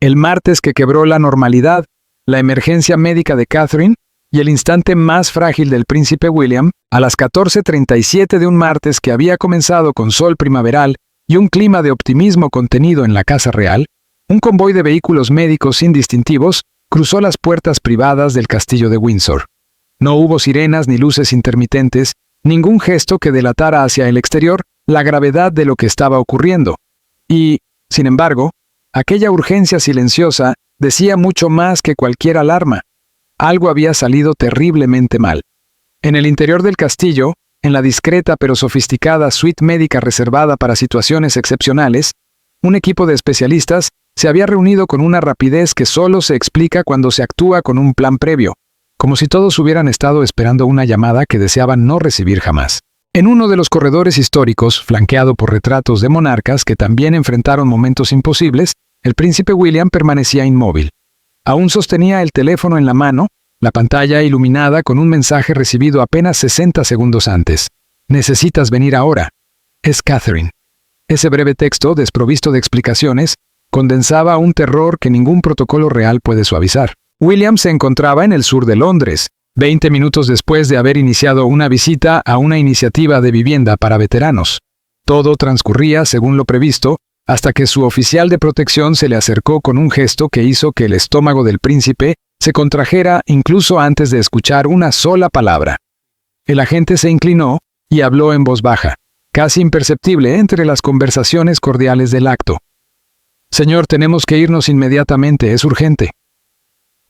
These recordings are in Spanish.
El martes que quebró la normalidad, la emergencia médica de Catherine y el instante más frágil del príncipe William, a las 14:37 de un martes que había comenzado con sol primaveral y un clima de optimismo contenido en la Casa Real, un convoy de vehículos médicos indistintivos cruzó las puertas privadas del castillo de Windsor. No hubo sirenas ni luces intermitentes, ningún gesto que delatara hacia el exterior la gravedad de lo que estaba ocurriendo. Y, sin embargo, aquella urgencia silenciosa decía mucho más que cualquier alarma. Algo había salido terriblemente mal. En el interior del castillo, en la discreta pero sofisticada suite médica reservada para situaciones excepcionales, un equipo de especialistas se había reunido con una rapidez que solo se explica cuando se actúa con un plan previo, como si todos hubieran estado esperando una llamada que deseaban no recibir jamás. En uno de los corredores históricos, flanqueado por retratos de monarcas que también enfrentaron momentos imposibles, el príncipe William permanecía inmóvil. Aún sostenía el teléfono en la mano, la pantalla iluminada con un mensaje recibido apenas 60 segundos antes. «Necesitas venir ahora. Es Catherine». Ese breve texto, desprovisto de explicaciones, condensaba un terror que ningún protocolo real puede suavizar. William se encontraba en el sur de Londres, 20 minutos después de haber iniciado una visita a una iniciativa de vivienda para veteranos. Todo transcurría según lo previsto, hasta que su oficial de protección se le acercó con un gesto que hizo que el estómago del príncipe se contrajera incluso antes de escuchar una sola palabra. El agente se inclinó y habló en voz baja, casi imperceptible entre las conversaciones cordiales del acto. «Señor, tenemos que irnos inmediatamente, es urgente».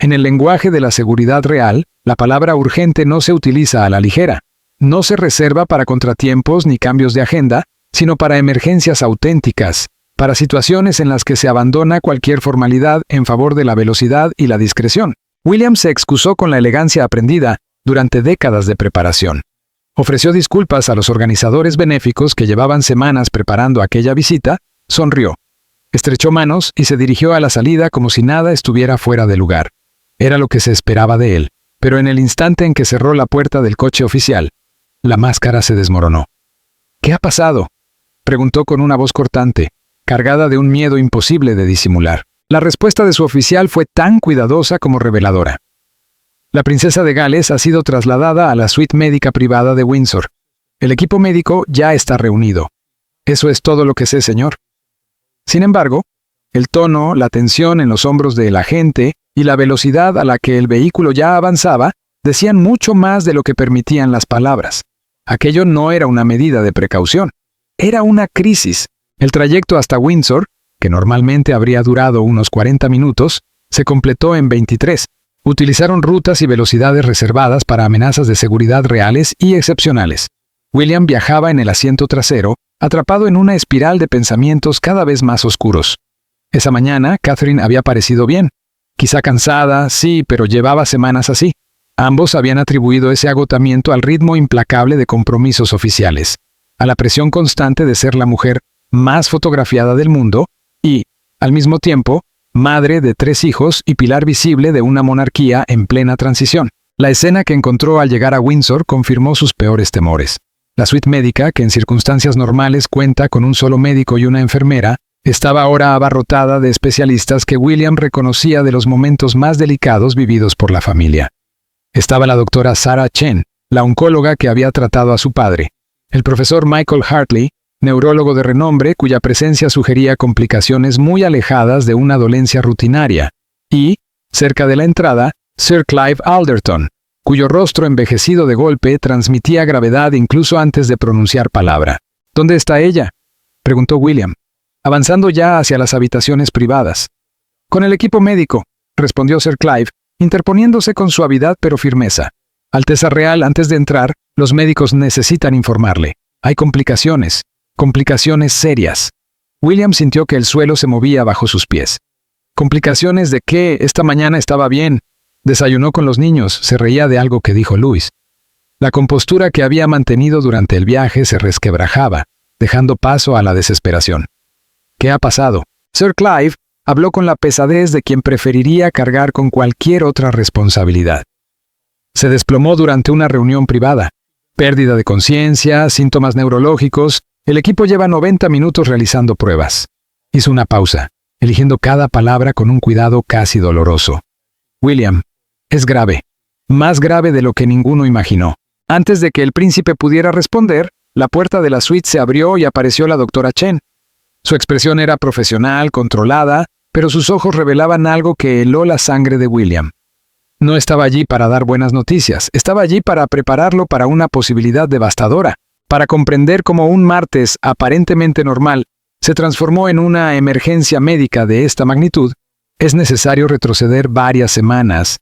En el lenguaje de la seguridad real, la palabra urgente no se utiliza a la ligera. No se reserva para contratiempos ni cambios de agenda, sino para emergencias auténticas, para situaciones en las que se abandona cualquier formalidad en favor de la velocidad y la discreción. William se excusó con la elegancia aprendida durante décadas de preparación. Ofreció disculpas a los organizadores benéficos que llevaban semanas preparando aquella visita, sonrió, estrechó manos y se dirigió a la salida como si nada estuviera fuera de lugar. Era lo que se esperaba de él, pero en el instante en que cerró la puerta del coche oficial, la máscara se desmoronó. «¿Qué ha pasado?», preguntó con una voz cortante, cargada de un miedo imposible de disimular. La respuesta de su oficial fue tan cuidadosa como reveladora. «La princesa de Gales ha sido trasladada a la suite médica privada de Windsor. El equipo médico ya está reunido. Eso es todo lo que sé, señor». Sin embargo, el tono, la tensión en los hombros del agente y la velocidad a la que el vehículo ya avanzaba decían mucho más de lo que permitían las palabras. Aquello no era una medida de precaución. Era una crisis. El trayecto hasta Windsor, que normalmente habría durado unos 40 minutos, se completó en 23. Utilizaron rutas y velocidades reservadas para amenazas de seguridad reales y excepcionales. William viajaba en el asiento trasero, atrapado en una espiral de pensamientos cada vez más oscuros. Esa mañana, Catherine había parecido bien. Quizá cansada, sí, pero llevaba semanas así. Ambos habían atribuido ese agotamiento al ritmo implacable de compromisos oficiales, a la presión constante de ser la mujer más fotografiada del mundo y, al mismo tiempo, madre de 3 hijos y pilar visible de una monarquía en plena transición. La escena que encontró al llegar a Windsor confirmó sus peores temores. La suite médica, que en circunstancias normales cuenta con un solo médico y una enfermera, estaba ahora abarrotada de especialistas que William reconocía de los momentos más delicados vividos por la familia. Estaba la doctora Sarah Chen, la oncóloga que había tratado a su padre, el profesor Michael Hartley, neurólogo de renombre cuya presencia sugería complicaciones muy alejadas de una dolencia rutinaria, y, cerca de la entrada, Sir Clive Alderton, cuyo rostro envejecido de golpe transmitía gravedad incluso antes de pronunciar palabra. «¿Dónde está ella?», preguntó William, avanzando ya hacia las habitaciones privadas. «Con el equipo médico», respondió Sir Clive, interponiéndose con suavidad pero firmeza. «Alteza Real, antes de entrar, los médicos necesitan informarle. Hay complicaciones serias». William sintió que el suelo se movía bajo sus pies. «¿Complicaciones de qué? Esta mañana estaba bien. Desayunó con los niños», se reía de algo que dijo Louis. La compostura que había mantenido durante el viaje se resquebrajaba, dejando paso a la desesperación. «¿Qué ha pasado?». Sir Clive habló con la pesadez de quien preferiría cargar con cualquier otra responsabilidad. Se desplomó durante una reunión privada. Pérdida de conciencia, síntomas neurológicos. El equipo lleva 90 minutos realizando pruebas. Hizo una pausa. eligiendo cada palabra con un cuidado casi doloroso. William, es grave. Más grave de lo que ninguno imaginó. Antes de que el príncipe pudiera responder, la puerta de la suite se abrió y apareció la doctora Chen. Su expresión era profesional, controlada, pero sus ojos revelaban algo que heló la sangre de William. No estaba allí para dar buenas noticias, estaba allí para prepararlo para una posibilidad devastadora, para comprender cómo un martes aparentemente normal se transformó en una emergencia médica de esta magnitud. Es necesario retroceder varias semanas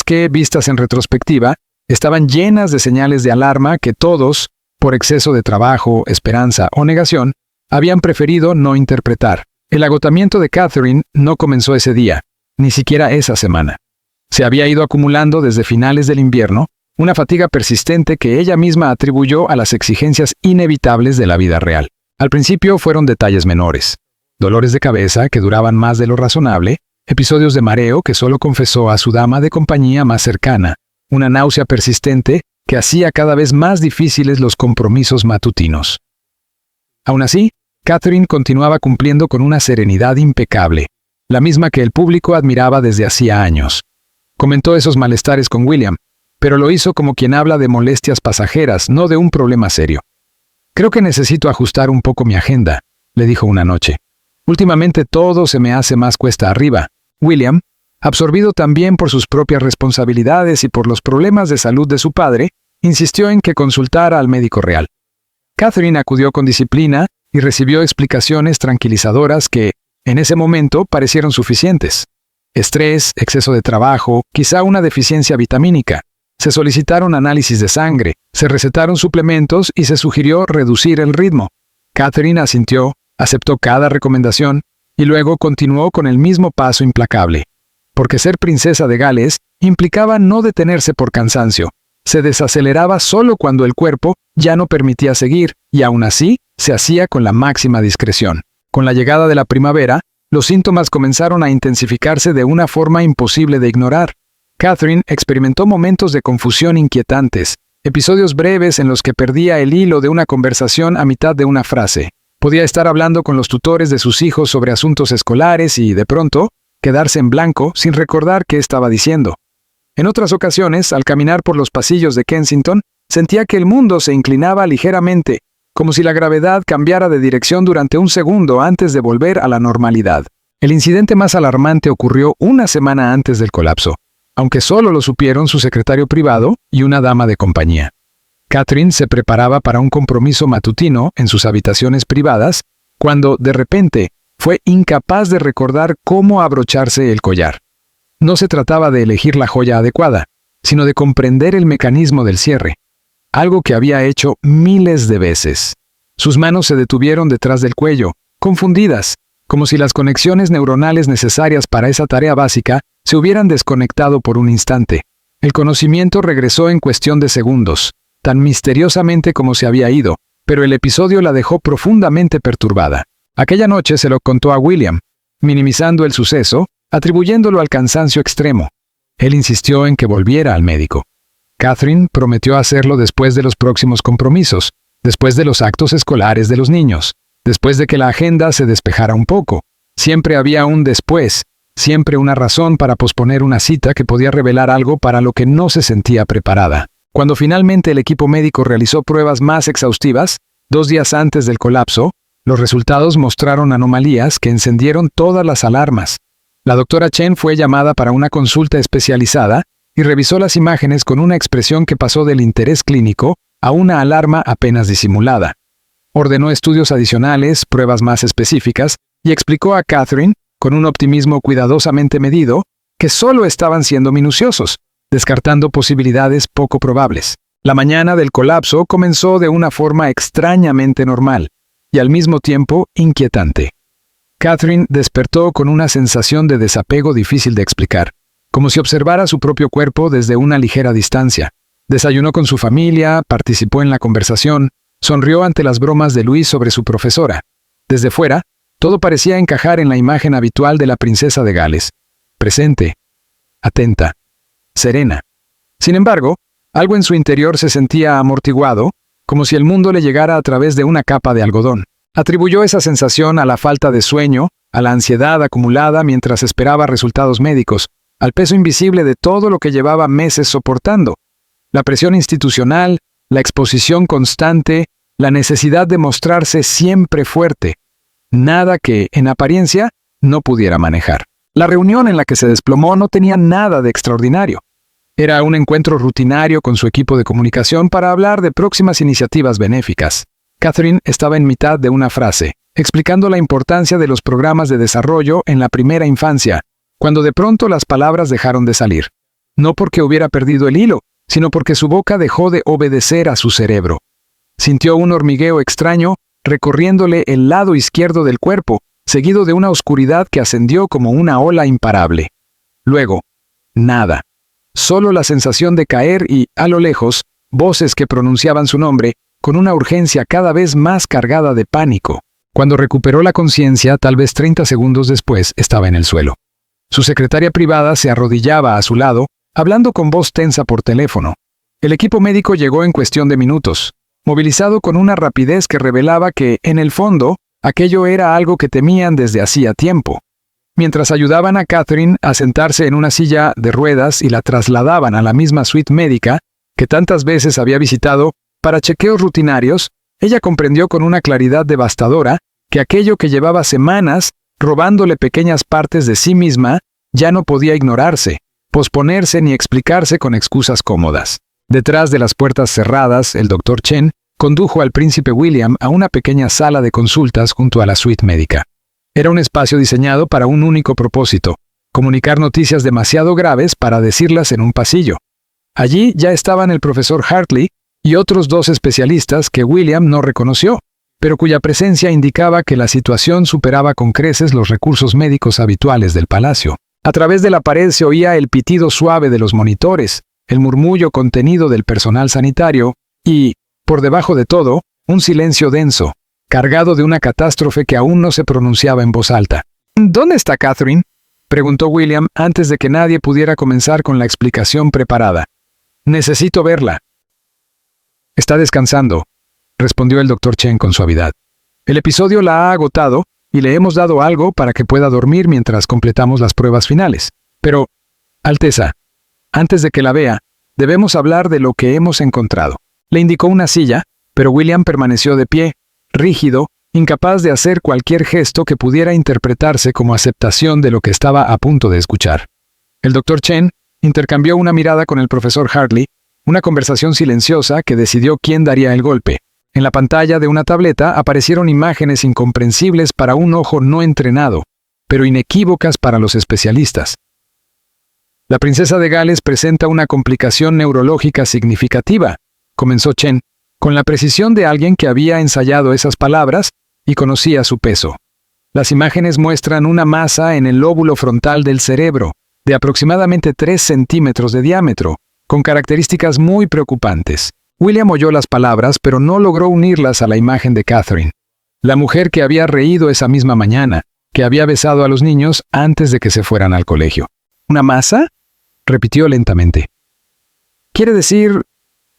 que, vistas en retrospectiva, estaban llenas de señales de alarma que todos, por exceso de trabajo, esperanza o negación, habían preferido no interpretar. El agotamiento de Catherine no comenzó ese día, ni siquiera esa semana. Se había ido acumulando desde finales del invierno, una fatiga persistente que ella misma atribuyó a las exigencias inevitables de la vida real. Al principio fueron detalles menores. Dolores de cabeza que duraban más de lo razonable, episodios de mareo que solo confesó a su dama de compañía más cercana, una náusea persistente que hacía cada vez más difíciles los compromisos matutinos. Aún así, Catherine continuaba cumpliendo con una serenidad impecable, la misma que el público admiraba desde hacía años. Comentó esos malestares con William, pero lo hizo como quien habla de molestias pasajeras, no de un problema serio. «Creo que necesito ajustar un poco mi agenda», le dijo una noche. «Últimamente todo se me hace más cuesta arriba». William, absorbido también por sus propias responsabilidades y por los problemas de salud de su padre, insistió en que consultara al médico real. Catherine acudió con disciplina y recibió explicaciones tranquilizadoras que, en ese momento, parecieron suficientes. Estrés, exceso de trabajo, quizá una deficiencia vitamínica. Se solicitaron análisis de sangre, se recetaron suplementos y se sugirió reducir el ritmo. Catherine asintió, aceptó cada recomendación y luego continuó con el mismo paso implacable. Porque ser princesa de Gales implicaba no detenerse por cansancio. Se desaceleraba solo cuando el cuerpo ya no permitía seguir, y aún así se hacía con la máxima discreción. Con la llegada de la primavera, los síntomas comenzaron a intensificarse de una forma imposible de ignorar. Catherine experimentó momentos de confusión inquietantes, episodios breves en los que perdía el hilo de una conversación a mitad de una frase. Podía estar hablando con los tutores de sus hijos sobre asuntos escolares y, de pronto, quedarse en blanco sin recordar qué estaba diciendo. En otras ocasiones, al caminar por los pasillos de Kensington, sentía que el mundo se inclinaba ligeramente, como si la gravedad cambiara de dirección durante un segundo antes de volver a la normalidad. El incidente más alarmante ocurrió una semana antes del colapso, aunque solo lo supieron su secretario privado y una dama de compañía. Catherine se preparaba para un compromiso matutino en sus habitaciones privadas, cuando, de repente, fue incapaz de recordar cómo abrocharse el collar. No se trataba de elegir la joya adecuada, sino de comprender el mecanismo del cierre, algo que había hecho miles de veces. Sus manos se detuvieron detrás del cuello, confundidas, como si las conexiones neuronales necesarias para esa tarea básica se hubieran desconectado por un instante. El conocimiento regresó en cuestión de segundos, tan misteriosamente como se había ido, pero el episodio la dejó profundamente perturbada. Aquella noche se lo contó a William, minimizando el suceso, atribuyéndolo al cansancio extremo. Él insistió en que volviera al médico. Catherine prometió hacerlo después de los próximos compromisos, después de los actos escolares de los niños, después de que la agenda se despejara un poco. Siempre había un después, siempre una razón para posponer una cita que podía revelar algo para lo que no se sentía preparada. Cuando finalmente el equipo médico realizó pruebas más exhaustivas, 2 días antes del colapso, los resultados mostraron anomalías que encendieron todas las alarmas. La doctora Chen fue llamada para una consulta especializada y revisó las imágenes con una expresión que pasó del interés clínico a una alarma apenas disimulada. Ordenó estudios adicionales, pruebas más específicas, y explicó a Catherine, con un optimismo cuidadosamente medido, que solo estaban siendo minuciosos, descartando posibilidades poco probables. La mañana del colapso comenzó de una forma extrañamente normal, y al mismo tiempo inquietante. Catherine despertó con una sensación de desapego difícil de explicar, como si observara su propio cuerpo desde una ligera distancia. Desayunó con su familia, participó en la conversación, sonrió ante las bromas de Louis sobre su profesora. Desde fuera, todo parecía encajar en la imagen habitual de la princesa de Gales. Presente, atenta, serena. Sin embargo, algo en su interior se sentía amortiguado, como si el mundo le llegara a través de una capa de algodón. Atribuyó esa sensación a la falta de sueño a la ansiedad acumulada mientras esperaba resultados médicos, al peso invisible de todo lo que llevaba meses soportando. La presión institucional, la exposición constante, la necesidad de mostrarse siempre fuerte. Nada que, en apariencia, no pudiera manejar. La reunión en la que se desplomó no tenía nada de extraordinario. Era un encuentro rutinario con su equipo de comunicación para hablar de próximas iniciativas benéficas. Catherine estaba en mitad de una frase, explicando la importancia de los programas de desarrollo en la primera infancia, cuando de pronto las palabras dejaron de salir. No porque hubiera perdido el hilo, sino porque su boca dejó de obedecer a su cerebro. Sintió un hormigueo extraño recorriéndole el lado izquierdo del cuerpo, seguido de una oscuridad que ascendió como una ola imparable. Luego, nada. Solo la sensación de caer y, a lo lejos, voces que pronunciaban su nombre, con una urgencia cada vez más cargada de pánico. Cuando recuperó la conciencia, tal vez 30 segundos después, estaba en el suelo. Su secretaria privada se arrodillaba a su lado, hablando con voz tensa por teléfono. El equipo médico llegó en cuestión de minutos, movilizado con una rapidez que revelaba que, en el fondo, aquello era algo que temían desde hacía tiempo. Mientras ayudaban a Catherine a sentarse en una silla de ruedas y la trasladaban a la misma suite médica que tantas veces había visitado para chequeos rutinarios, ella comprendió con una claridad devastadora que aquello que llevaba semanas robándole pequeñas partes de sí misma ya no podía ignorarse, posponerse ni explicarse con excusas cómodas. Detrás de las puertas cerradas, el Dr. Chen condujo al príncipe William a una pequeña sala de consultas junto a la suite médica. Era un espacio diseñado para un único propósito: comunicar noticias demasiado graves para decirlas en un pasillo. Allí ya estaban el profesor Hartley y otros 2 especialistas que William no reconoció, pero cuya presencia indicaba que la situación superaba con creces los recursos médicos habituales del palacio. A través de la pared se oía el pitido suave de los monitores, el murmullo contenido del personal sanitario y, por debajo de todo, un silencio denso, cargado de una catástrofe que aún no se pronunciaba en voz alta. ¿Dónde está Catherine?, preguntó William antes de que nadie pudiera comenzar con la explicación preparada. Necesito verla. Está descansando, respondió el Dr. Chen con suavidad. El episodio la ha agotado y le hemos dado algo para que pueda dormir mientras completamos las pruebas finales. Pero, Alteza, antes de que la vea, debemos hablar de lo que hemos encontrado. Le indicó una silla, pero William permaneció de pie, rígido, incapaz de hacer cualquier gesto que pudiera interpretarse como aceptación de lo que estaba a punto de escuchar. El Dr. Chen intercambió una mirada con el profesor Hartley, una conversación silenciosa que decidió quién daría el golpe. En la pantalla de una tableta aparecieron imágenes incomprensibles para un ojo no entrenado, pero inequívocas para los especialistas. La princesa de Gales presenta una complicación neurológica significativa, comenzó Chen, con la precisión de alguien que había ensayado esas palabras y conocía su peso. Las imágenes muestran una masa en el lóbulo frontal del cerebro, de aproximadamente 3 centímetros de diámetro, con características muy preocupantes. William oyó las palabras, pero no logró unirlas a la imagen de Catherine, la mujer que había reído esa misma mañana, que había besado a los niños antes de que se fueran al colegio. ¿Una masa?, repitió lentamente. ¿Quiere decir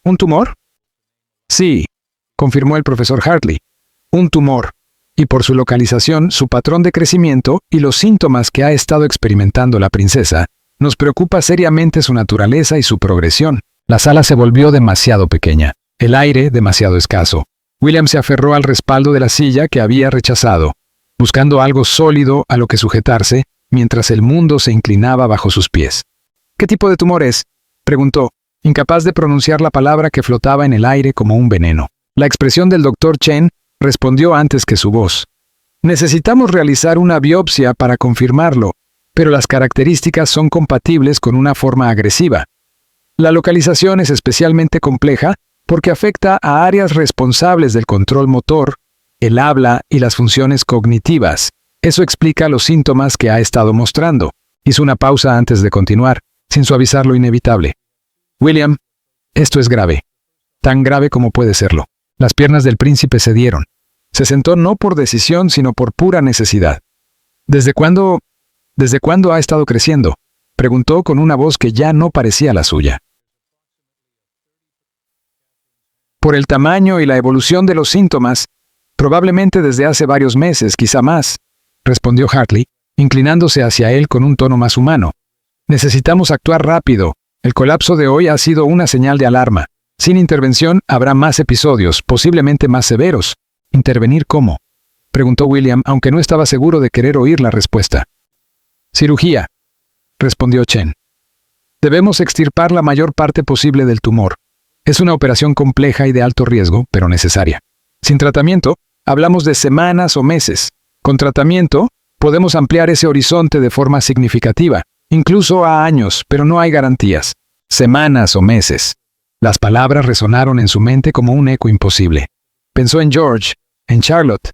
un tumor? Sí, confirmó el profesor Hartley. Un tumor, y por su localización, su patrón de crecimiento y los síntomas que ha estado experimentando la princesa, nos preocupa seriamente su naturaleza y su progresión. La sala se volvió demasiado pequeña, el aire demasiado escaso. William se aferró al respaldo de la silla que había rechazado, buscando algo sólido a lo que sujetarse, mientras el mundo se inclinaba bajo sus pies. ¿Qué tipo de tumor es?, preguntó, incapaz de pronunciar la palabra que flotaba en el aire como un veneno. La expresión del Dr. Chen respondió antes que su voz. Necesitamos realizar una biopsia para confirmarlo, pero las características son compatibles con una forma agresiva. La localización es especialmente compleja porque afecta a áreas responsables del control motor, el habla y las funciones cognitivas. Eso explica los síntomas que ha estado mostrando. Hizo una pausa antes de continuar, sin suavizar lo inevitable. William, esto es grave. Tan grave como puede serlo. Las piernas del príncipe cedieron. Se sentó no por decisión, sino por pura necesidad. ¿Desde cuándo ha estado creciendo?, preguntó con una voz que ya no parecía la suya. Por el tamaño y la evolución de los síntomas, probablemente desde hace varios meses, quizá más. respondió Hartley, inclinándose hacia él con un tono más humano. Necesitamos actuar rápido. El colapso de hoy ha sido una señal de alarma. Sin intervención habrá más episodios, posiblemente más severos. ¿Intervenir cómo?, preguntó William, aunque no estaba seguro de querer oír la respuesta. Cirugía, respondió Chen. Debemos extirpar la mayor parte posible del tumor. Es una operación compleja y de alto riesgo, pero necesaria. Sin tratamiento, hablamos de semanas o meses. Con tratamiento, podemos ampliar ese horizonte de forma significativa, incluso a años, pero no hay garantías. Semanas o meses. Las palabras resonaron en su mente como un eco imposible. Pensó en George, en Charlotte,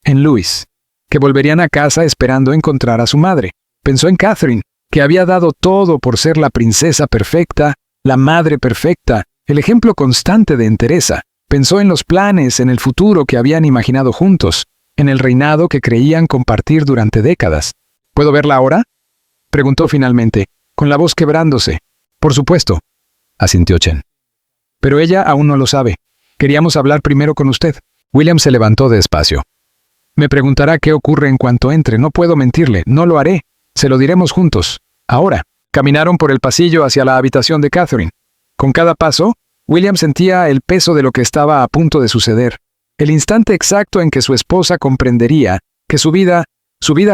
en Louis, que volverían a casa esperando encontrar a su madre. Pensó en Catherine, que había dado todo por ser la princesa perfecta, la madre perfecta, el ejemplo constante de entereza. Pensó en los planes, en el futuro que habían imaginado juntos, en el reinado que creían compartir durante décadas. ¿Puedo verla ahora?, preguntó finalmente, con la voz quebrándose. Por supuesto, asintió Chen. Pero ella aún no lo sabe. Queríamos hablar primero con usted. William se levantó despacio. Me preguntará qué ocurre en cuanto entre. No puedo mentirle, no lo haré. Se lo diremos juntos. Ahora. Caminaron por el pasillo hacia la habitación de Catherine. Con cada paso, William sentía el peso de lo que estaba a punto de suceder. El instante exacto en que su esposa comprendería que su vida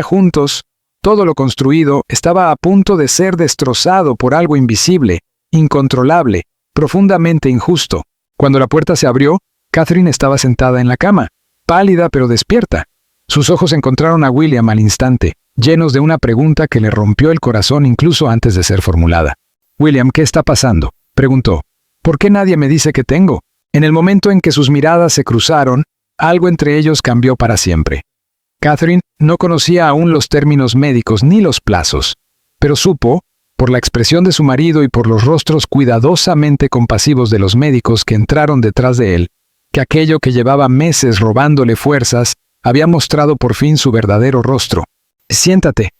juntos, todo lo construido, estaba a punto de ser destrozado por algo invisible, incontrolable, profundamente injusto. Cuando la puerta se abrió, Catherine estaba sentada en la cama, pálida pero despierta. Sus ojos encontraron a William al instante, llenos de una pregunta que le rompió el corazón incluso antes de ser formulada. «William, ¿qué está pasando?», preguntó. «¿Por qué nadie me dice qué tengo?». En el momento en que sus miradas se cruzaron, algo entre ellos cambió para siempre. Catherine no conocía aún los términos médicos ni los plazos, pero supo, por la expresión de su marido y por los rostros cuidadosamente compasivos de los médicos que entraron detrás de él, que aquello que llevaba meses robándole fuerzas había mostrado por fin su verdadero rostro. «Siéntate»,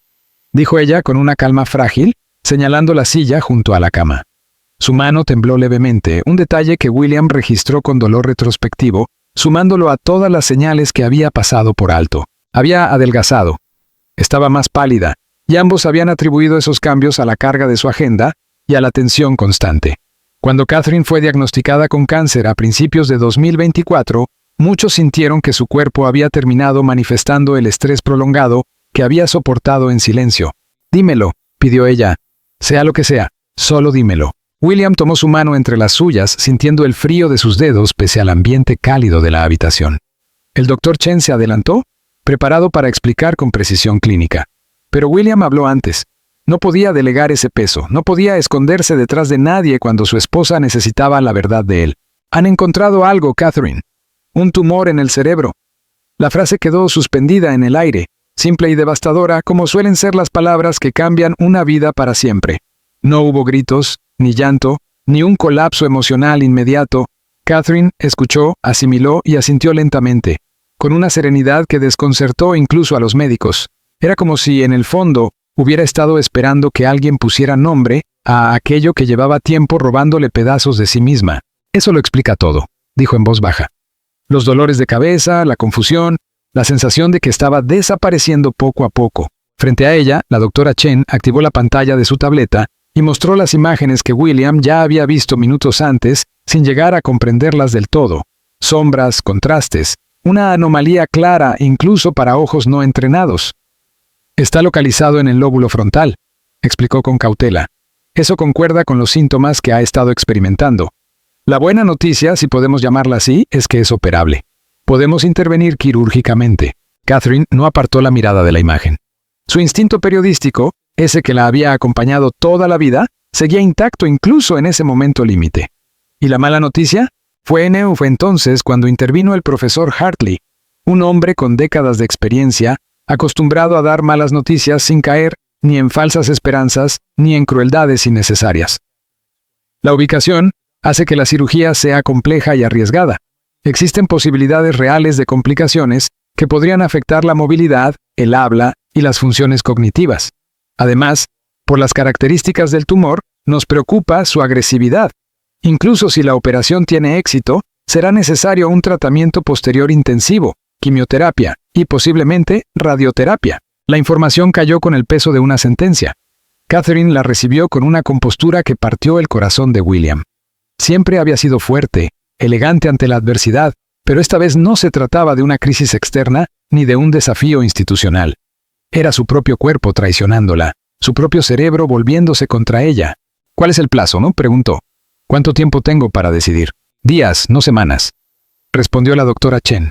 dijo ella con una calma frágil, señalando la silla junto a la cama. Su mano tembló levemente, un detalle que William registró con dolor retrospectivo, sumándolo a todas las señales que había pasado por alto. Había adelgazado. Estaba más pálida, y ambos habían atribuido esos cambios a la carga de su agenda y a la tensión constante. Cuando Catherine fue diagnosticada con cáncer a principios de 2024, muchos sintieron que su cuerpo había terminado manifestando el estrés prolongado que había soportado en silencio. «Dímelo», pidió ella. «Sea lo que sea, solo dímelo». William tomó su mano entre las suyas, sintiendo el frío de sus dedos pese al ambiente cálido de la habitación. El doctor Chen se adelantó, preparado para explicar con precisión clínica. Pero William habló antes. No podía delegar ese peso, no podía esconderse detrás de nadie cuando su esposa necesitaba la verdad de él. «Han encontrado algo, Catherine. Un tumor en el cerebro». La frase quedó suspendida en el aire, simple y devastadora, como suelen ser las palabras que cambian una vida para siempre. No hubo gritos, ni llanto, ni un colapso emocional inmediato. Catherine escuchó, asimiló y asintió lentamente, con una serenidad que desconcertó incluso a los médicos. Era como si, en el fondo, hubiera estado esperando que alguien pusiera nombre a aquello que llevaba tiempo robándole pedazos de sí misma. «Eso lo explica todo», dijo en voz baja. Los dolores de cabeza, la confusión, la sensación de que estaba desapareciendo poco a poco. Frente a ella, la doctora Chen activó la pantalla de su tableta y mostró las imágenes que William ya había visto minutos antes, sin llegar a comprenderlas del todo. Sombras, contrastes, una anomalía clara incluso para ojos no entrenados. «Está localizado en el lóbulo frontal», explicó con cautela. «Eso concuerda con los síntomas que ha estado experimentando. La buena noticia, si podemos llamarla así, es que es operable. Podemos intervenir quirúrgicamente». Catherine no apartó la mirada de la imagen. Su instinto periodístico, ese que la había acompañado toda la vida, seguía intacto incluso en ese momento límite. ¿Y la mala noticia? Fue entonces cuando intervino el profesor Hartley, un hombre con décadas de experiencia, acostumbrado a dar malas noticias sin caer ni en falsas esperanzas ni en crueldades innecesarias. La ubicación hace que la cirugía sea compleja y arriesgada. Existen posibilidades reales de complicaciones que podrían afectar la movilidad, el habla y las funciones cognitivas. Además, por las características del tumor, nos preocupa su agresividad. Incluso si la operación tiene éxito, será necesario un tratamiento posterior intensivo, quimioterapia, y posiblemente radioterapia. La información cayó con el peso de una sentencia. Catherine la recibió con una compostura que partió el corazón de William. Siempre había sido fuerte, elegante ante la adversidad, pero esta vez no se trataba de una crisis externa ni de un desafío institucional. Era su propio cuerpo traicionándola, su propio cerebro volviéndose contra ella. ¿Cuál es el plazo, no?, preguntó. ¿Cuánto tiempo tengo para decidir? Días, no semanas, respondió la doctora Chen.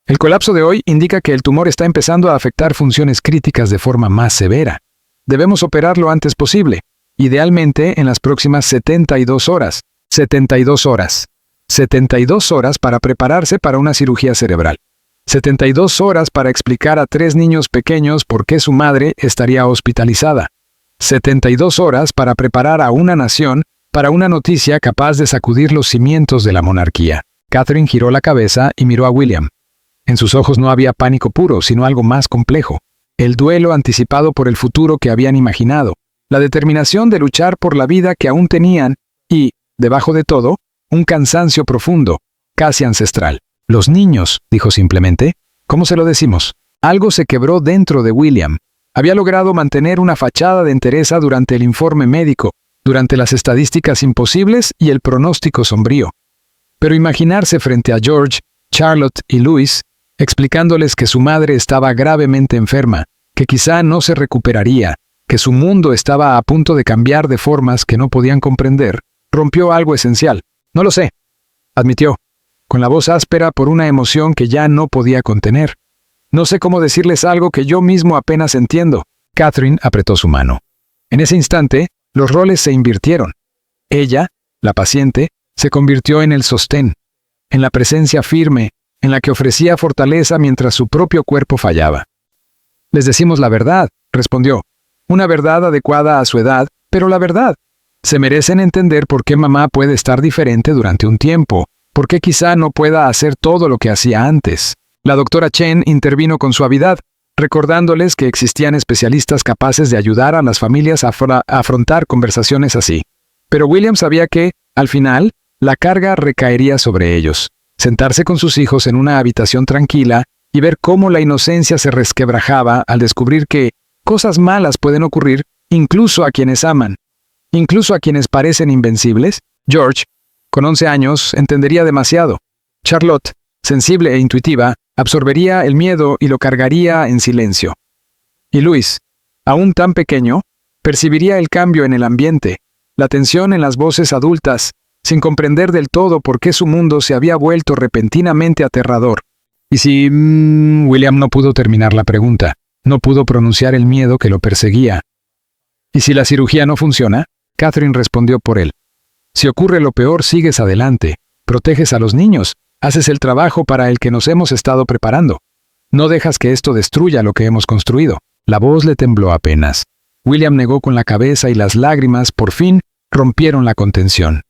El colapso de hoy indica que el tumor está empezando a afectar funciones críticas de forma más severa. Debemos operar lo antes posible, idealmente en las próximas 72 horas. 72 horas. 72 horas para prepararse para una cirugía cerebral. 72 horas para explicar a 3 niños pequeños por qué su madre estaría hospitalizada. 72 horas para preparar a una nación para una noticia capaz de sacudir los cimientos de la monarquía. Catherine giró la cabeza y miró a William. En sus ojos no había pánico puro, sino algo más complejo. El duelo anticipado por el futuro que habían imaginado. La determinación de luchar por la vida que aún tenían y, debajo de todo, un cansancio profundo, casi ancestral. Los niños, dijo simplemente. ¿Cómo se lo decimos? Algo se quebró dentro de William. Había logrado mantener una fachada de entereza durante el informe médico, durante las estadísticas imposibles y el pronóstico sombrío. Pero imaginarse frente a George, Charlotte y Louis, explicándoles que su madre estaba gravemente enferma, que quizá no se recuperaría, que su mundo estaba a punto de cambiar de formas que no podían comprender, rompió algo esencial. No lo sé, admitió, con la voz áspera por una emoción que ya no podía contener. No sé cómo decirles algo que yo mismo apenas entiendo. Catherine apretó su mano. En ese instante, los roles se invirtieron. Ella, la paciente, se convirtió en el sostén, en la presencia firme, en la que ofrecía fortaleza mientras su propio cuerpo fallaba. Les decimos la verdad, respondió. Una verdad adecuada a su edad, pero la verdad. Se merecen entender por qué mamá puede estar diferente durante un tiempo, por qué quizá no pueda hacer todo lo que hacía antes. La doctora Chen intervino con suavidad, recordándoles que existían especialistas capaces de ayudar a las familias a afrontar conversaciones así. Pero William sabía que, al final, la carga recaería sobre ellos. Sentarse con sus hijos en una habitación tranquila y ver cómo la inocencia se resquebrajaba al descubrir que cosas malas pueden ocurrir incluso a quienes aman, incluso a quienes parecen invencibles. George, con 11 años, entendería demasiado. Charlotte, sensible e intuitiva, absorbería el miedo y lo cargaría en silencio. Y Louis, aún tan pequeño, percibiría el cambio en el ambiente, la tensión en las voces adultas, sin comprender del todo por qué su mundo se había vuelto repentinamente aterrador. Y si... William no pudo terminar la pregunta, no pudo pronunciar el miedo que lo perseguía. ¿Y si la cirugía no funciona? Catherine respondió por él. Si ocurre lo peor, sigues adelante, proteges a los niños, haces el trabajo para el que nos hemos estado preparando. No dejas que esto destruya lo que hemos construido. La voz le tembló apenas. William negó con la cabeza y las lágrimas, por fin, rompieron la contención.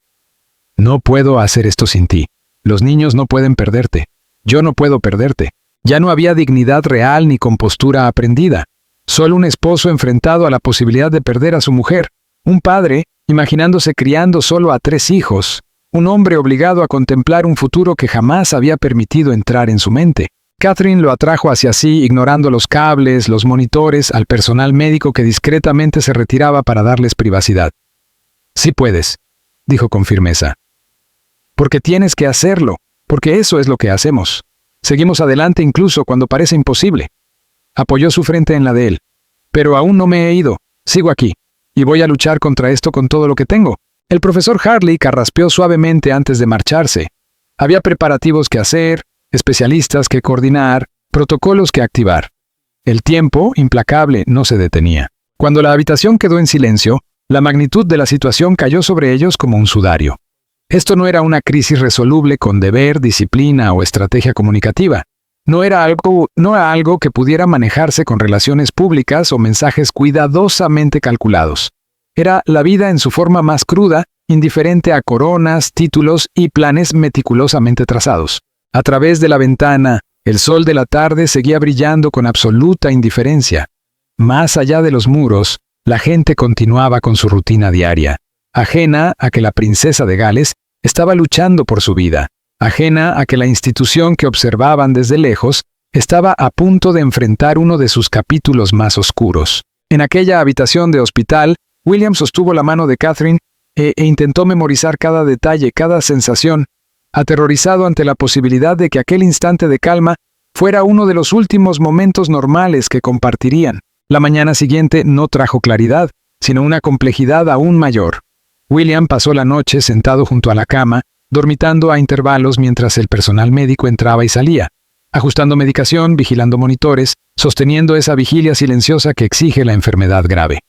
No puedo hacer esto sin ti. Los niños no pueden perderte. Yo no puedo perderte. Ya no había dignidad real ni compostura aprendida. Solo un esposo enfrentado a la posibilidad de perder a su mujer. Un padre, imaginándose criando solo a 3 hijos. Un hombre obligado a contemplar un futuro que jamás había permitido entrar en su mente. Catherine lo atrajo hacia sí, ignorando los cables, los monitores, al personal médico que discretamente se retiraba para darles privacidad. Sí puedes, dijo con firmeza. Porque tienes que hacerlo, porque eso es lo que hacemos. Seguimos adelante incluso cuando parece imposible. Apoyó su frente en la de él. Pero aún no me he ido, sigo aquí, y voy a luchar contra esto con todo lo que tengo. El profesor Hartley carraspeó suavemente antes de marcharse. Había preparativos que hacer, especialistas que coordinar, protocolos que activar. El tiempo, implacable, no se detenía. Cuando la habitación quedó en silencio, la magnitud de la situación cayó sobre ellos como un sudario. Esto no era una crisis resoluble con deber, disciplina o estrategia comunicativa. No era algo que pudiera manejarse con relaciones públicas o mensajes cuidadosamente calculados. Era la vida en su forma más cruda, indiferente a coronas, títulos y planes meticulosamente trazados. A través de la ventana, el sol de la tarde seguía brillando con absoluta indiferencia. Más allá de los muros, la gente continuaba con su rutina diaria, ajena a que la princesa de Gales estaba luchando por su vida, ajena a que la institución que observaban desde lejos estaba a punto de enfrentar uno de sus capítulos más oscuros. En aquella habitación de hospital, William sostuvo la mano de Catherine e intentó memorizar cada detalle, cada sensación, aterrorizado ante la posibilidad de que aquel instante de calma fuera uno de los últimos momentos normales que compartirían. La mañana siguiente no trajo claridad, sino una complejidad aún mayor. William pasó la noche sentado junto a la cama, dormitando a intervalos mientras el personal médico entraba y salía, ajustando medicación, vigilando monitores, sosteniendo esa vigilia silenciosa que exige la enfermedad grave.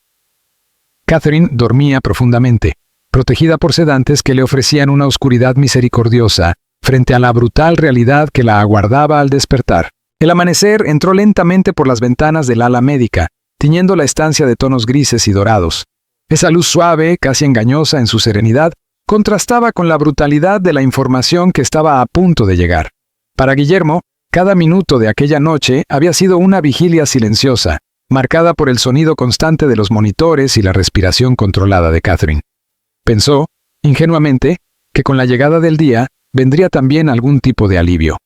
Catherine dormía profundamente, protegida por sedantes que le ofrecían una oscuridad misericordiosa frente a la brutal realidad que la aguardaba al despertar. El amanecer entró lentamente por las ventanas del ala médica, tiñendo la estancia de tonos grises y dorados. Esa luz suave, casi engañosa en su serenidad, contrastaba con la brutalidad de la información que estaba a punto de llegar. Para Guillermo, cada minuto de aquella noche había sido una vigilia silenciosa, marcada por el sonido constante de los monitores y la respiración controlada de Catherine. Pensó, ingenuamente, que con la llegada del día vendría también algún tipo de alivio.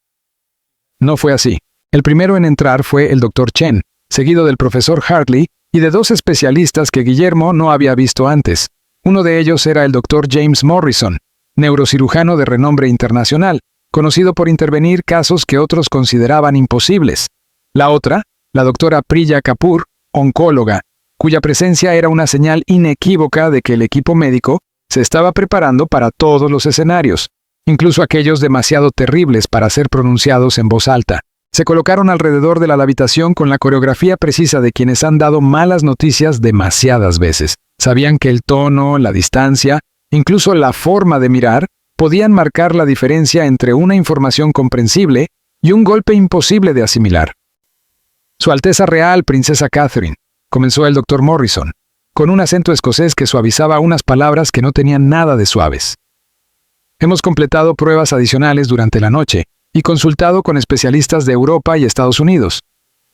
No fue así. El primero en entrar fue el Dr. Chen, seguido del profesor Hartley y de dos especialistas que Guillermo no había visto antes. Uno de ellos era el Dr. James Morrison, neurocirujano de renombre internacional, conocido por intervenir casos que otros consideraban imposibles. La otra, la doctora Priya Kapoor, oncóloga, cuya presencia era una señal inequívoca de que el equipo médico se estaba preparando para todos los escenarios, incluso aquellos demasiado terribles para ser pronunciados en voz alta. Se colocaron alrededor de la habitación con la coreografía precisa de quienes han dado malas noticias demasiadas veces. Sabían que el tono, la distancia, incluso la forma de mirar, podían marcar la diferencia entre una información comprensible y un golpe imposible de asimilar. Su Alteza Real, Princesa Catherine, comenzó el Dr. Morrison, con un acento escocés que suavizaba unas palabras que no tenían nada de suaves. Hemos completado pruebas adicionales durante la noche y consultado con especialistas de Europa y Estados Unidos.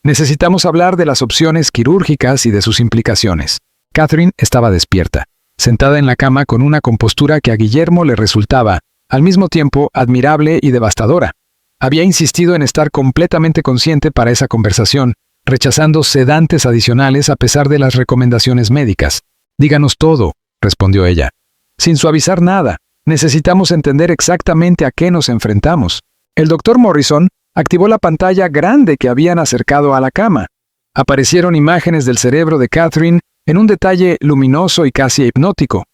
Necesitamos hablar de las opciones quirúrgicas y de sus implicaciones. Catherine estaba despierta, sentada en la cama con una compostura que a Guillermo le resultaba, al mismo tiempo, admirable y devastadora. Había insistido en estar completamente consciente para esa conversación, rechazando sedantes adicionales a pesar de las recomendaciones médicas. «Díganos todo», respondió ella. «Sin suavizar nada. Necesitamos entender exactamente a qué nos enfrentamos». El Dr. Morrison activó la pantalla grande que habían acercado a la cama. Aparecieron imágenes del cerebro de Catherine en un detalle luminoso y casi hipnótico.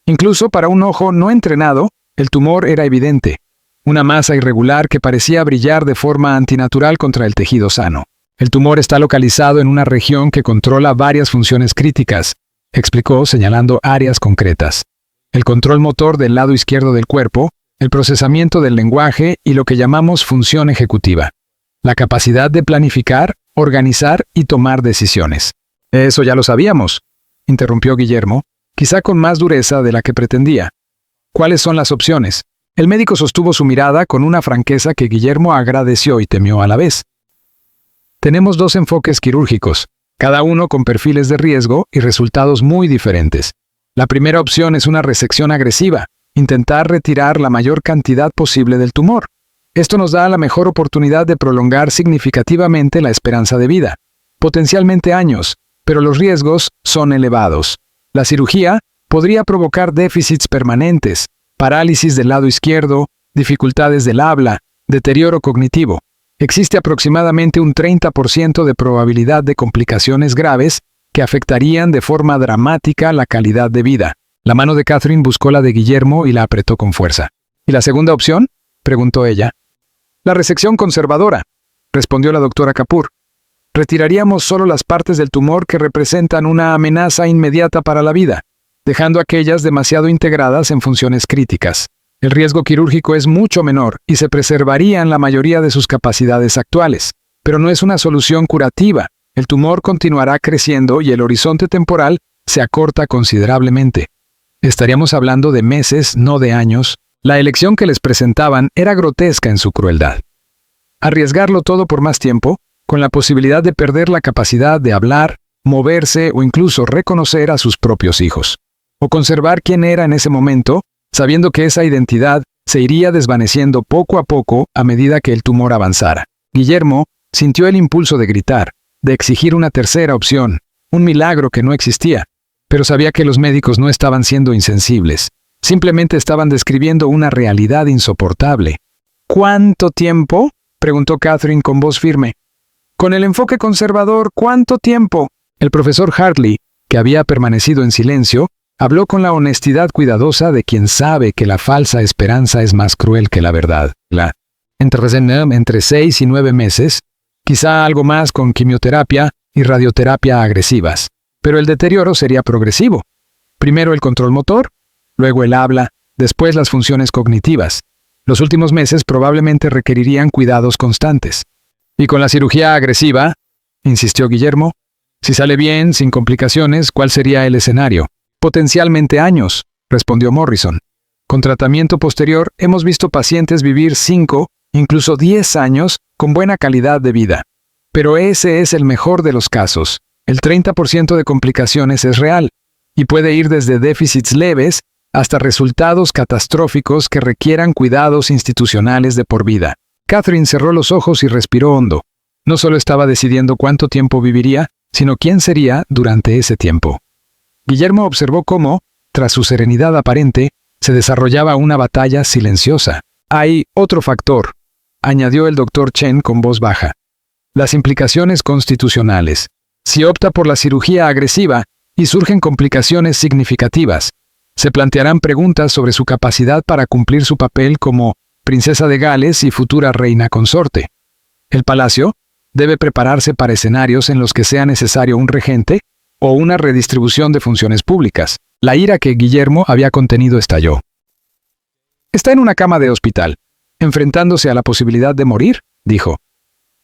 Incluso para un ojo no entrenado, el tumor era evidente. Una masa irregular que parecía brillar de forma antinatural contra el tejido sano. El tumor está localizado en una región que controla varias funciones críticas, explicó señalando áreas concretas. El control motor del lado izquierdo del cuerpo, el procesamiento del lenguaje y lo que llamamos función ejecutiva. La capacidad de planificar, organizar y tomar decisiones. Eso ya lo sabíamos, interrumpió Guillermo, quizá con más dureza de la que pretendía. ¿Cuáles son las opciones? El médico sostuvo su mirada con una franqueza que Guillermo agradeció y temió a la vez. Tenemos dos enfoques quirúrgicos, cada uno con perfiles de riesgo y resultados muy diferentes. La primera opción es una resección agresiva, intentar retirar la mayor cantidad posible del tumor. Esto nos da la mejor oportunidad de prolongar significativamente la esperanza de vida, potencialmente años, pero los riesgos son elevados. La cirugía podría provocar déficits permanentes, parálisis del lado izquierdo, dificultades del habla, deterioro cognitivo. Existe aproximadamente un 30% de probabilidad de complicaciones graves que afectarían de forma dramática la calidad de vida. La mano de Catherine buscó la de Guillermo y la apretó con fuerza. ¿Y la segunda opción?, preguntó ella. La resección conservadora, respondió la doctora Kapoor. Retiraríamos solo las partes del tumor que representan una amenaza inmediata para la vida, dejando aquellas demasiado integradas en funciones críticas. El riesgo quirúrgico es mucho menor y se preservarían la mayoría de sus capacidades actuales, pero no es una solución curativa. El tumor continuará creciendo y el horizonte temporal se acorta considerablemente. Estaríamos hablando de meses, no de años. La elección que les presentaban era grotesca en su crueldad. Arriesgarlo todo por más tiempo, con la posibilidad de perder la capacidad de hablar, moverse o incluso reconocer a sus propios hijos. O conservar quién era en ese momento, sabiendo que esa identidad se iría desvaneciendo poco a poco a medida que el tumor avanzara. Guillermo Sintió el impulso de gritar, de exigir una tercera opción, un milagro que no existía, pero sabía que los médicos no estaban siendo insensibles, simplemente estaban describiendo una realidad insoportable. ¿Cuánto tiempo?, preguntó Catherine con voz firme. Con el enfoque conservador, ¿cuánto tiempo? El profesor Hartley, que había permanecido en silencio, habló con la honestidad cuidadosa de quien sabe que la falsa esperanza es más cruel que la verdad. Entre 6 y 9 meses, quizá algo más con quimioterapia y radioterapia agresivas, pero el deterioro sería progresivo. Primero el control motor, luego el habla, después las funciones cognitivas. Los últimos meses probablemente requerirían cuidados constantes. Y con la cirugía agresiva, insistió Guillermo, si sale bien, sin complicaciones, ¿cuál sería el escenario? Potencialmente años, respondió Morrison. Con tratamiento posterior hemos visto pacientes vivir 5, incluso 10 años con buena calidad de vida. Pero ese es el mejor de los casos. El 30% de complicaciones es real, y puede ir desde déficits leves hasta resultados catastróficos que requieran cuidados institucionales de por vida. Catherine cerró los ojos y respiró hondo. No solo estaba decidiendo cuánto tiempo viviría, sino quién sería durante ese tiempo. Guillermo observó cómo, tras su serenidad aparente, se desarrollaba una batalla silenciosa. Hay otro factor, añadió el doctor Chen con voz baja. Las implicaciones constitucionales. Si opta por la cirugía agresiva y surgen complicaciones significativas, se plantearán preguntas sobre su capacidad para cumplir su papel como princesa de Gales y futura reina consorte. El palacio debe prepararse para escenarios en los que sea necesario un regente o una redistribución de funciones públicas. La ira que Guillermo había contenido estalló. Está en una cama de hospital, enfrentándose a la posibilidad de morir, dijo.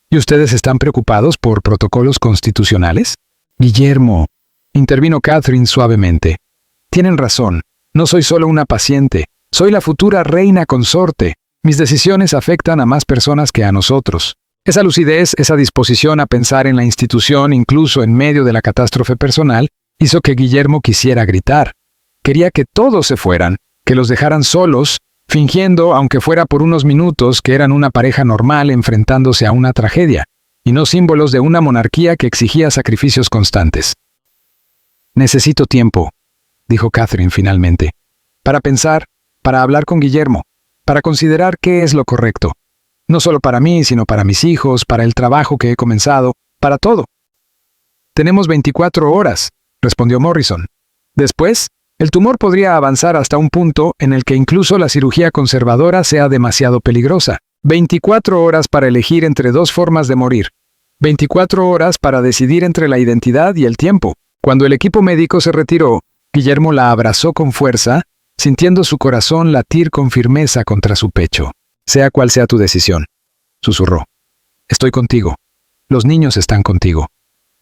¿Y ustedes están preocupados por protocolos constitucionales? Guillermo, intervino Catherine suavemente. Tienen razón, no soy solo una paciente, soy la futura reina consorte. Mis decisiones afectan a más personas que a nosotros. Esa lucidez, esa disposición a pensar en la institución incluso en medio de la catástrofe personal, hizo que Guillermo quisiera gritar. Quería que todos se fueran, que los dejaran solos, fingiendo, aunque fuera por unos minutos, que eran una pareja normal enfrentándose a una tragedia, y no símbolos de una monarquía que exigía sacrificios constantes. Necesito tiempo, dijo Catherine finalmente, para pensar, para hablar con Guillermo, para considerar qué es lo correcto. No solo para mí, sino para mis hijos, para el trabajo que he comenzado, para todo. Tenemos 24 horas, respondió Morrison. Después, el tumor podría avanzar hasta un punto en el que incluso la cirugía conservadora sea demasiado peligrosa. 24 horas para elegir entre dos formas de morir. 24 horas para decidir entre la identidad y el tiempo. Cuando el equipo médico se retiró, Guillermo la abrazó con fuerza, sintiendo su corazón latir con firmeza contra su pecho. Sea cual sea tu decisión, susurró. Estoy contigo. Los niños están contigo.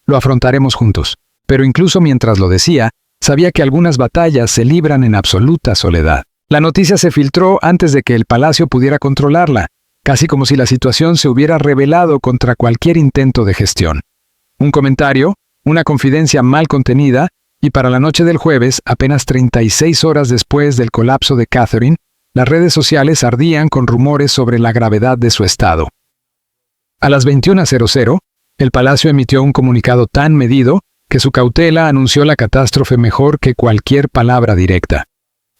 Lo afrontaremos juntos. Pero incluso mientras lo decía, sabía que algunas batallas se libran en absoluta soledad. La noticia se filtró antes de que el palacio pudiera controlarla, casi como si la situación se hubiera rebelado contra cualquier intento de gestión. Un comentario, una confidencia mal contenida, y para la noche del jueves, apenas 36 horas después del colapso de Catherine, las redes sociales ardían con rumores sobre la gravedad de su estado. A las 21:00, el palacio emitió un comunicado tan medido que su cautela anunció la catástrofe mejor que cualquier palabra directa.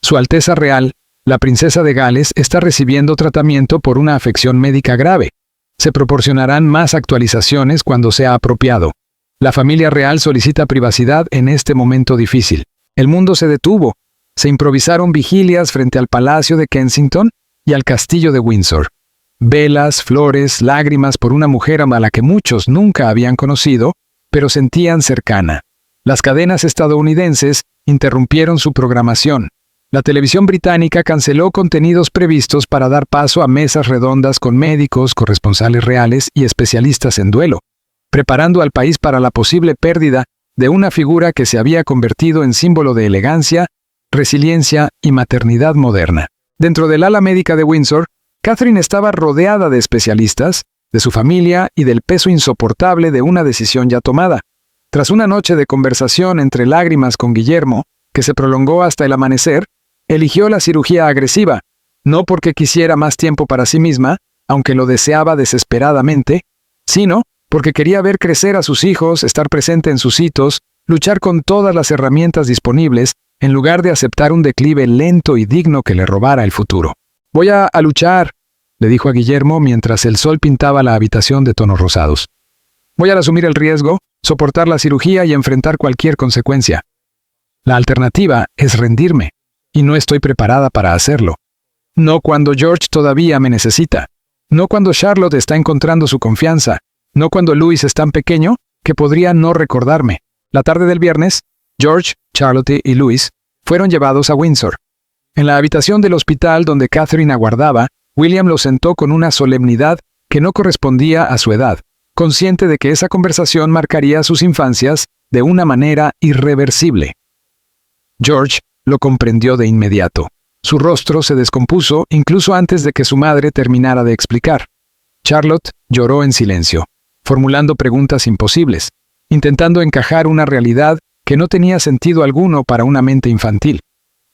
Su Alteza Real, la princesa de Gales, está recibiendo tratamiento por una afección médica grave. Se proporcionarán más actualizaciones cuando sea apropiado. La familia real solicita privacidad en este momento difícil. El mundo se detuvo. Se improvisaron vigilias frente al Palacio de Kensington y al Castillo de Windsor. Velas, flores, lágrimas por una mujer a la que muchos nunca habían conocido, pero sentían cercana. Las cadenas estadounidenses interrumpieron su programación. La televisión británica canceló contenidos previstos para dar paso a mesas redondas con médicos, corresponsales reales y especialistas en duelo, preparando al país para la posible pérdida de una figura que se había convertido en símbolo de elegancia, resiliencia y maternidad moderna. Dentro del ala médica de Windsor, Catherine estaba rodeada de especialistas, de su familia y del peso insoportable de una decisión ya tomada. Tras una noche de conversación entre lágrimas con Guillermo, que se prolongó hasta el amanecer, eligió la cirugía agresiva, no porque quisiera más tiempo para sí misma, aunque lo deseaba desesperadamente, sino porque quería ver crecer a sus hijos, estar presente en sus hitos, luchar con todas las herramientas disponibles, en lugar de aceptar un declive lento y digno que le robara el futuro. «Voy a luchar», le dijo a Guillermo mientras el sol pintaba la habitación de tonos rosados. «Voy a asumir el riesgo, soportar la cirugía y enfrentar cualquier consecuencia. La alternativa es rendirme, y no estoy preparada para hacerlo. No cuando George todavía me necesita. No cuando Charlotte está encontrando su confianza. No cuando Louis es tan pequeño que podría no recordarme». La tarde del viernes, George, Charlotte y Louis fueron llevados a Windsor. En la habitación del hospital donde Catherine aguardaba, William los sentó con una solemnidad que no correspondía a su edad, consciente de que esa conversación marcaría sus infancias de una manera irreversible. George lo comprendió de inmediato. Su rostro se descompuso incluso antes de que su madre terminara de explicar. Charlotte lloró en silencio, formulando preguntas imposibles, intentando encajar una realidad que no tenía sentido alguno para una mente infantil.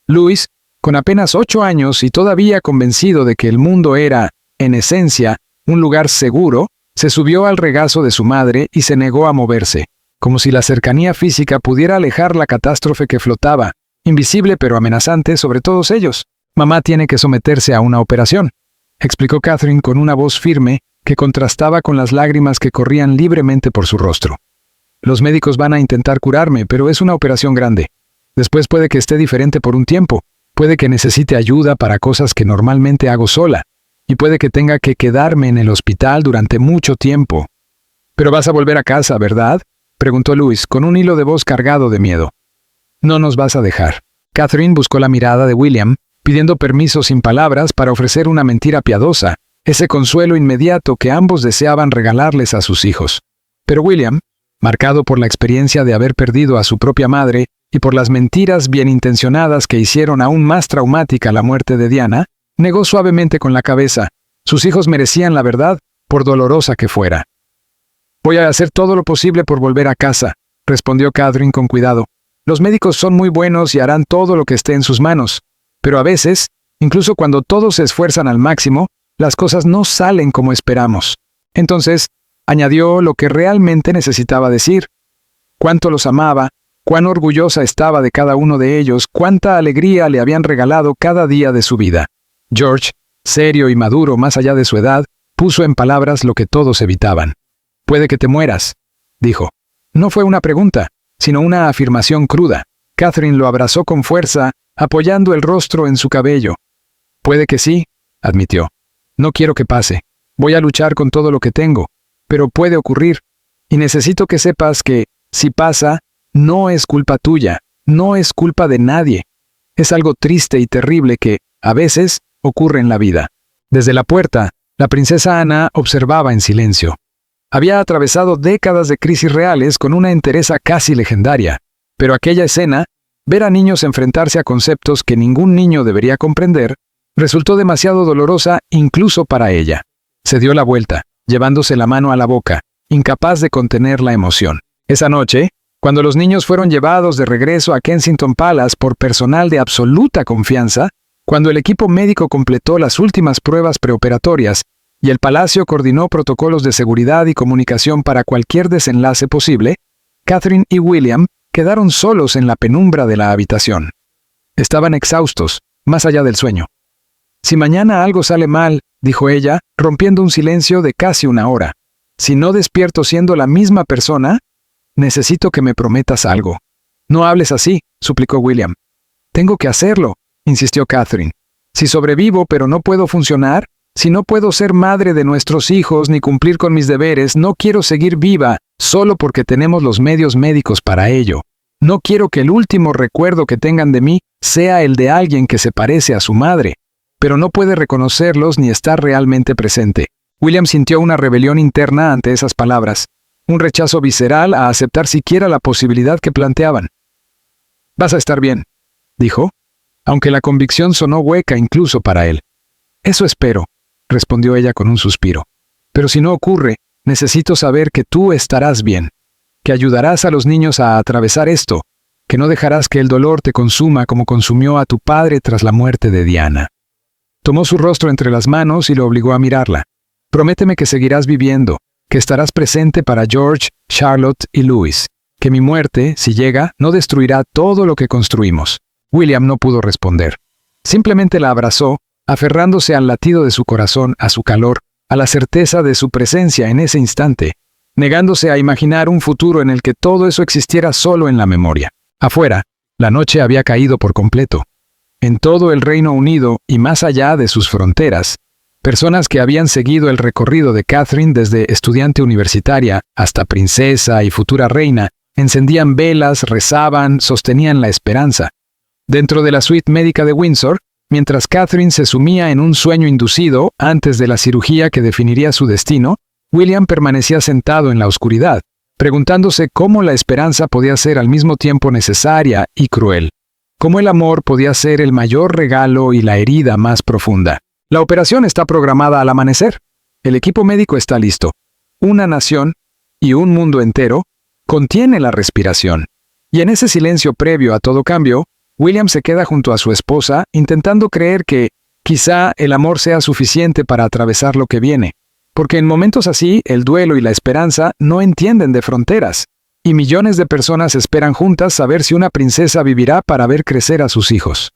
Louis, con apenas 8 años y todavía convencido de que el mundo era, en esencia, un lugar seguro, se subió al regazo de su madre y se negó a moverse, como si la cercanía física pudiera alejar la catástrofe que flotaba, invisible pero amenazante sobre todos ellos. «Mamá tiene que someterse a una operación», explicó Catherine con una voz firme que contrastaba con las lágrimas que corrían libremente por su rostro. «Los médicos van a intentar curarme, pero es una operación grande. Después puede que esté diferente por un tiempo. Puede que necesite ayuda para cosas que normalmente hago sola. Y puede que tenga que quedarme en el hospital durante mucho tiempo». «Pero vas a volver a casa, ¿verdad?», preguntó Louis, con un hilo de voz cargado de miedo. «No nos vas a dejar». Catherine buscó la mirada de William, pidiendo permiso sin palabras para ofrecer una mentira piadosa, ese consuelo inmediato que ambos deseaban regalarles a sus hijos. Pero William, marcado por la experiencia de haber perdido a su propia madre y por las mentiras bien intencionadas que hicieron aún más traumática la muerte de Diana, negó suavemente con la cabeza. Sus hijos merecían la verdad, por dolorosa que fuera. «Voy a hacer todo lo posible por volver a casa», respondió Catherine con cuidado. «Los médicos son muy buenos y harán todo lo que esté en sus manos. Pero a veces, incluso cuando todos se esfuerzan al máximo, las cosas no salen como esperamos». Entonces, añadió lo que realmente necesitaba decir. Cuánto los amaba, cuán orgullosa estaba de cada uno de ellos, cuánta alegría le habían regalado cada día de su vida. George, serio y maduro más allá de su edad, puso en palabras lo que todos evitaban. «Puede que te mueras», dijo. No fue una pregunta, sino una afirmación cruda. Catherine lo abrazó con fuerza, apoyando el rostro en su cabello. «Puede que sí», admitió. «No quiero que pase. Voy a luchar con todo lo que tengo. Pero puede ocurrir. Y necesito que sepas que, si pasa, no es culpa tuya, no es culpa de nadie. Es algo triste y terrible que, a veces, ocurre en la vida». Desde la puerta, la princesa Ana observaba en silencio. Había atravesado décadas de crisis reales con una entereza casi legendaria, pero aquella escena, ver a niños enfrentarse a conceptos que ningún niño debería comprender, resultó demasiado dolorosa incluso para ella. Se dio la vuelta, llevándose la mano a la boca, incapaz de contener la emoción. Esa noche, cuando los niños fueron llevados de regreso a Kensington Palace por personal de absoluta confianza, cuando el equipo médico completó las últimas pruebas preoperatorias y el palacio coordinó protocolos de seguridad y comunicación para cualquier desenlace posible, Catherine y William quedaron solos en la penumbra de la habitación. Estaban exhaustos, más allá del sueño. «Si mañana algo sale mal», dijo ella, rompiendo un silencio de casi una hora, «si no despierto siendo la misma persona, necesito que me prometas algo». «No hables así», suplicó William. «Tengo que hacerlo», insistió Catherine. «Si sobrevivo pero no puedo funcionar, si no puedo ser madre de nuestros hijos ni cumplir con mis deberes, no quiero seguir viva solo porque tenemos los medios médicos para ello. No quiero que el último recuerdo que tengan de mí sea el de alguien que se parece a su madre, pero no puede reconocerlos ni estar realmente presente». William sintió una rebelión interna ante esas palabras, un rechazo visceral a aceptar siquiera la posibilidad que planteaban. «Vas a estar bien», dijo, aunque la convicción sonó hueca incluso para él. «Eso espero», respondió ella con un suspiro. «Pero si no ocurre, necesito saber que tú estarás bien, que ayudarás a los niños a atravesar esto, que no dejarás que el dolor te consuma como consumió a tu padre tras la muerte de Diana». Tomó su rostro entre las manos y lo obligó a mirarla. «Prométeme que seguirás viviendo, que estarás presente para George, Charlotte y Louis, que mi muerte, si llega, no destruirá todo lo que construimos. William no pudo responder. Simplemente la abrazó, aferrándose al latido de su corazón, a su calor, a la certeza de su presencia en ese instante, negándose a imaginar un futuro en el que todo eso existiera solo en la memoria. Afuera, la noche había caído por completo. En todo el Reino Unido y más allá de sus fronteras, personas que habían seguido el recorrido de Catherine desde estudiante universitaria hasta princesa y futura reina, encendían velas, rezaban, sostenían la esperanza. Dentro de la suite médica de Windsor, mientras Catherine se sumía en un sueño inducido antes de la cirugía que definiría su destino, William permanecía sentado en la oscuridad, preguntándose cómo la esperanza podía ser al mismo tiempo necesaria y cruel. Cómo el amor podía ser el mayor regalo y la herida más profunda. La operación está programada al amanecer. El equipo médico está listo. Una nación y un mundo entero contiene la respiración. Y en ese silencio previo a todo cambio, William se queda junto a su esposa, intentando creer que quizá el amor sea suficiente para atravesar lo que viene. Porque en momentos así, el duelo y la esperanza no entienden de fronteras. Y millones de personas esperan juntas saber si una princesa vivirá para ver crecer a sus hijos.